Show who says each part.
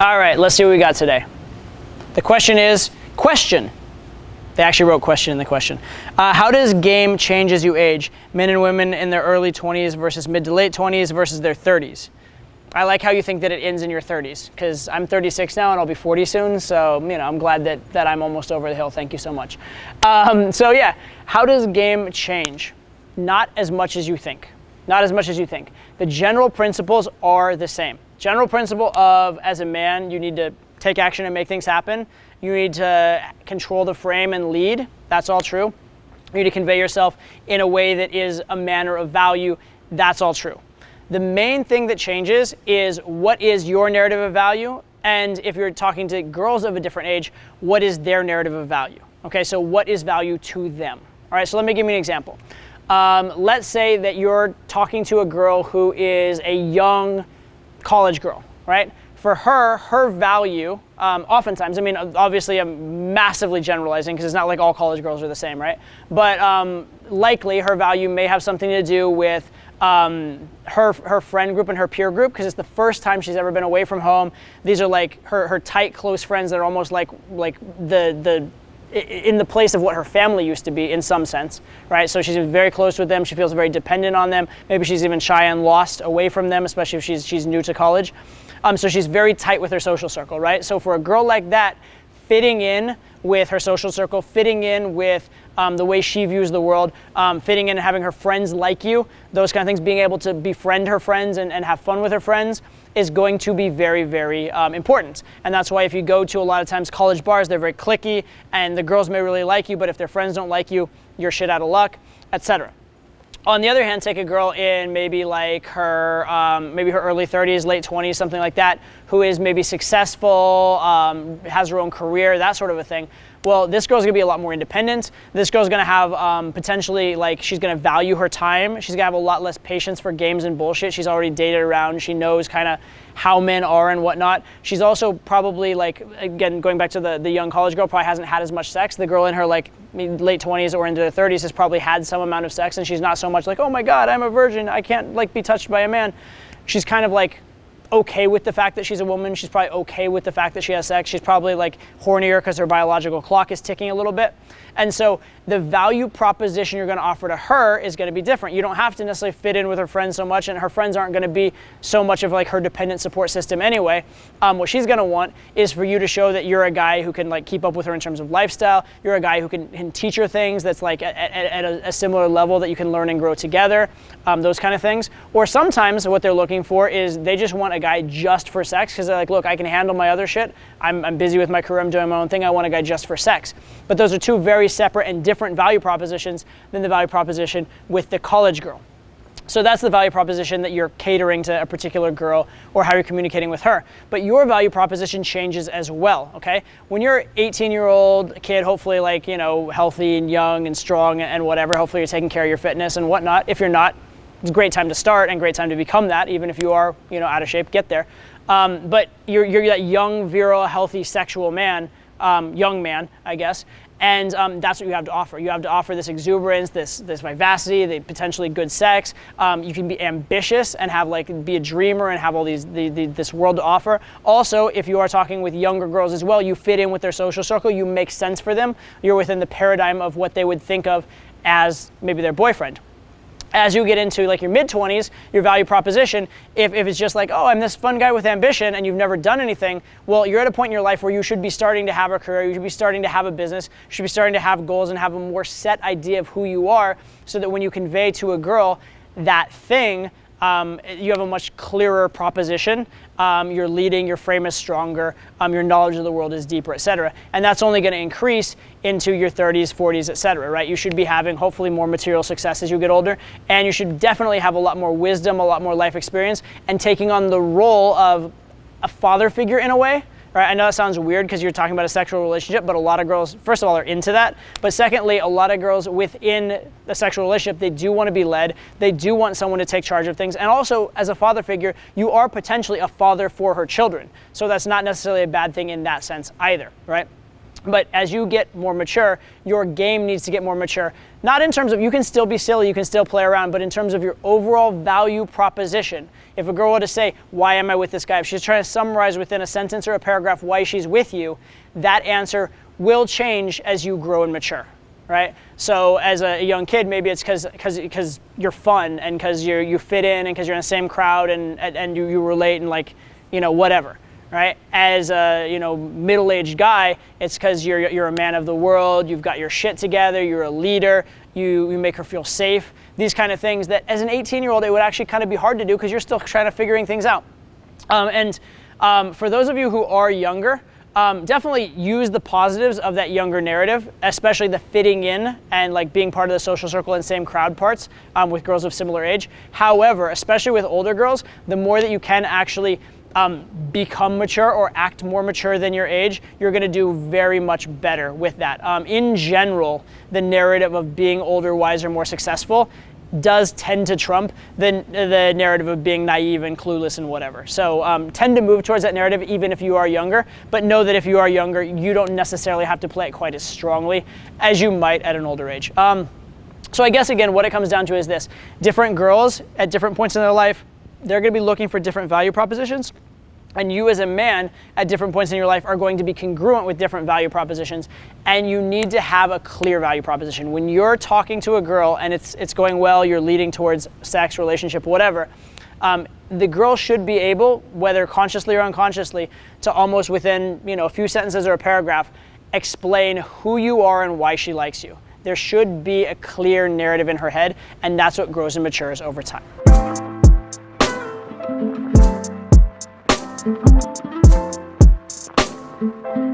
Speaker 1: All right, let's see what we got today. The question is, They actually wrote question in the question. How does game change as you age? Men and women in their early 20s versus mid to late 20s versus their 30s. I like how you think that it ends in your 30s, because I'm 36 now and I'll be 40 soon, so I'm glad that I'm almost over the hill. Thank you so much. So yeah, how does game change? Not as much as you think. Not as much as you think. The general principles are the same. General principle of, as a man, you need to take action and make things happen. You need to control the frame and lead. That's all true. You need to convey yourself in a way that is a manner of value. That's all true. The main thing that changes is what is your narrative of value, and if you're talking to girls of a different age, what is their narrative of value? Okay, so what is value to them? All right, so let me give you an example. Let's say that you're talking to a girl who is a young college girl, right? For her value, oftentimes, obviously I'm massively generalizing because it's not like all college girls are the same, right? But likely her value may have something to do with her friend group and her peer group, because it's the first time she's ever been away from home. These are like her tight, close friends that are almost like the in the place of what her family used to be in some sense, right? So she's very close with them. She feels very dependent on them. Maybe she's even shy and lost away from them, especially if she's new to college. So she's very tight with her social circle, right? So for a girl like that, fitting in with her social circle, fitting in with the way she views the world, fitting in and having her friends like you, those kind of things, being able to befriend her friends and have fun with her friends is going to be very, very important. And that's why if you go to a lot of times college bars, they're very cliquey and the girls may really like you, but if their friends don't like you, you're shit out of luck, etc. On the other hand, take a girl in maybe like her early 30s, late 20s, something like that, who is maybe successful, has her own career, that sort of a thing. Well, this girl's gonna be a lot more independent. This girl's gonna have potentially, she's gonna value her time. She's gonna have a lot less patience for games and bullshit. She's already dated around. She knows kind of how men are and whatnot. She's also probably, again, going back to the young college girl, probably hasn't had as much sex. The girl in her late 20s or into her 30s has probably had some amount of sex, and she's not so much like, oh my God, I'm a virgin, I can't be touched by a man. She's kind of okay with the fact that she's a woman. She's probably okay with the fact that she has sex. She's probably hornier because her biological clock is ticking a little bit. And so the value proposition you're going to offer to her is going to be different. You don't have to necessarily fit in with her friends so much, and her friends aren't going to be so much of her dependent support system anyway. What she's going to want is for you to show that you're a guy who can keep up with her in terms of lifestyle. You're a guy who can teach her things that's at a similar level that you can learn and grow together, those kind of things. Or sometimes what they're looking for is they just want a guy just for sex, because they're like, look, I can handle my other shit. I'm busy with my career. I'm doing my own thing. I want a guy just for sex. But those are two very separate and different value propositions than the value proposition with the college girl. So that's the value proposition that you're catering to a particular girl or how you're communicating with her. But your value proposition changes as well, okay? When you're an 18-year-old kid, hopefully healthy and young and strong and whatever, hopefully you're taking care of your fitness and whatnot. If you're not, it's a great time to start and great time to become that, even if you are, out of shape, get there. But you're that young, virile, healthy, sexual man, young man, I guess. And that's what you have to offer. You have to offer this exuberance, this vivacity, the potentially good sex. You can be ambitious and have be a dreamer and have all this world to offer. Also, if you are talking with younger girls as well, you fit in with their social circle. You make sense for them. You're within the paradigm of what they would think of as maybe their boyfriend. As you get into your mid-20s, your value proposition, if it's just oh, I'm this fun guy with ambition and you've never done anything, well, you're at a point in your life where you should be starting to have a career, you should be starting to have a business, you should be starting to have goals and have a more set idea of who you are, so that when you convey to a girl that thing, you have a much clearer proposition. You're leading, your frame is stronger, your knowledge of the world is deeper, etc. And that's only going to increase into your 30s, 40s, etc. Right? You should be having hopefully more material success as you get older, and you should definitely have a lot more wisdom, a lot more life experience, and taking on the role of a father figure in a way. Right? I know that sounds weird because you're talking about a sexual relationship, but a lot of girls, first of all, are into that. But secondly, a lot of girls within the sexual relationship, they do want to be led. They do want someone to take charge of things. And also, as a father figure, you are potentially a father for her children. So that's not necessarily a bad thing in that sense either, right? But as you get more mature, your game needs to get more mature. Not in terms of, you can still be silly, you can still play around, but in terms of your overall value proposition. If a girl were to say, why am I with this guy? If she's trying to summarize within a sentence or a paragraph why she's with you, that answer will change as you grow and mature, right? So as a young kid, maybe it's because you're fun and because you fit in and because you're in the same crowd and you relate and like, whatever. Right? As a middle-aged guy, it's because you're a man of the world, you've got your shit together, you're a leader, you make her feel safe. These kind of things that as an 18-year-old, it would actually kind of be hard to do because you're still trying to figuring things out. For those of you who are younger, definitely use the positives of that younger narrative, especially the fitting in and like being part of the social circle and same crowd parts with girls of similar age. However, especially with older girls, the more that you can actually become mature or act more mature than your age, you're going to do very much better with that. In general, the narrative of being older, wiser, more successful does tend to trump the narrative of being naive and clueless and whatever. So tend to move towards that narrative even if you are younger, but know that if you are younger, you don't necessarily have to play it quite as strongly as you might at an older age. So I guess, again, what it comes down to is this. Different girls at different points in their life, they're going to be looking for different value propositions. And you as a man at different points in your life are going to be congruent with different value propositions. And you need to have a clear value proposition. When you're talking to a girl and it's going well, you're leading towards sex, relationship, whatever, the girl should be able, whether consciously or unconsciously, to almost within a few sentences or a paragraph, explain who you are and why she likes you. There should be a clear narrative in her head, and that's what grows and matures over time. Thank you.